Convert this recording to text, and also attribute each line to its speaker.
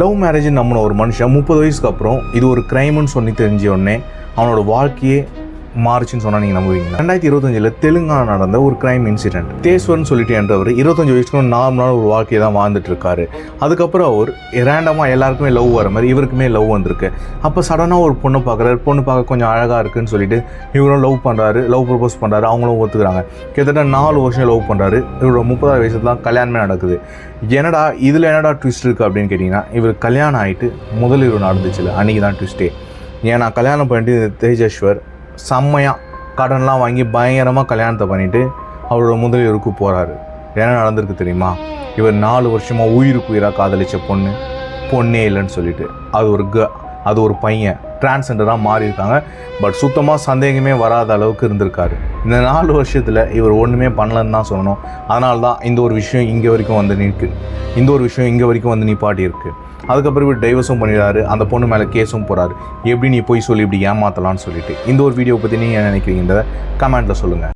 Speaker 1: Love marriage நம்மள ஒரு மனுஷன் 30 வயசுக்கு அப்புறம் இது ஒரு கிரைம்னு சொல்லி தெரிஞ்ச உடனே அவனோட வாழ்க்கையே மாறுச்சுன்னு சொன்னால் நீங்கள் நம்புவீங்க. 2025 தெலுங்கானா நடந்த ஒரு கிரைம் இன்சிடென்ட். தேஸ்வர்னு சொல்லிட்டு என்றவர் 25 வயசுக்கு நார்மலான ஒரு வாழ்க்கையை தான் வாழ்ந்துட்டு இருக்காரு. அதுக்கப்புறம் அவர் ரேண்டமாக எல்லாருக்குமே லவ் வர மாதிரி இவருக்குமே லவ் வந்திருக்கு. அப்போ சடனாக ஒரு பொண்ணை பார்க்குறாரு. பொண்ணு பார்க்க கொஞ்சம் அழகாக இருக்குன்னு சொல்லிட்டு இவரும் லவ் பண்ணுறாரு, லவ் ப்ரப்போஸ் பண்ணுறாரு. அவங்களும் ஒத்துக்கிறாங்க. கிட்டத்தட்ட 4 வருஷம் லவ் பண்ணுறாரு. இவரோட 30 வயசுல தான் கல்யாணமே நடக்குது. இதில் என்னடா ட்விஸ்ட் இருக்குது அப்படின்னு கேட்டிங்கன்னா, இவர் கல்யாணம் ஆகிட்டு முதல் இரவு நடந்துச்சுல அன்றைக்கி தான் ட்விஸ்ட்டே. ஏன்னா கல்யாணம் பண்ணிட்டு தேஜேஸ்வர் செம்மையாக கடன்லாம் வாங்கி பயங்கரமாக கல்யாணத்தை பண்ணிவிட்டு அவரோட முதலியருக்கு போகிறாரு. என்ன நடந்திருக்கு தெரியுமா? இவர் 4 வருஷமாக உயிருக்கு உயிராக காதலித்த பொண்ணே இல்லைன்னு சொல்லிட்டு அது ஒரு பையன் டிரான்ஸ்ஜெண்டராக மாறியிருக்காங்க. பட் சுத்தமாக சந்தேகமே வராத அளவுக்கு இருந்திருக்காரு. இந்த 4 வருஷத்தில் இவர் ஒன்றுமே பண்ணலன்னு தான் சொல்லணும். அதனால தான் இந்த ஒரு விஷயம் இங்கே வரைக்கும் வந்து நிப்பாட்டி இருக்குது. அதுக்கப்புறம் இவர் டைவர்ஸும் பண்ணிடுறாரு. அந்த பொண்ணு மேலே கேஸும் போகிறாரு. எப்படி நீ போய் சொல்லி இப்படி ஏமாற்றலான்னு சொல்லிட்டு. இந்த ஒரு வீடியோ பற்றி நீங்கள் என்ன நினைக்கிறீங்கன்றதை கமெண்ட்டில் சொல்லுங்கள்.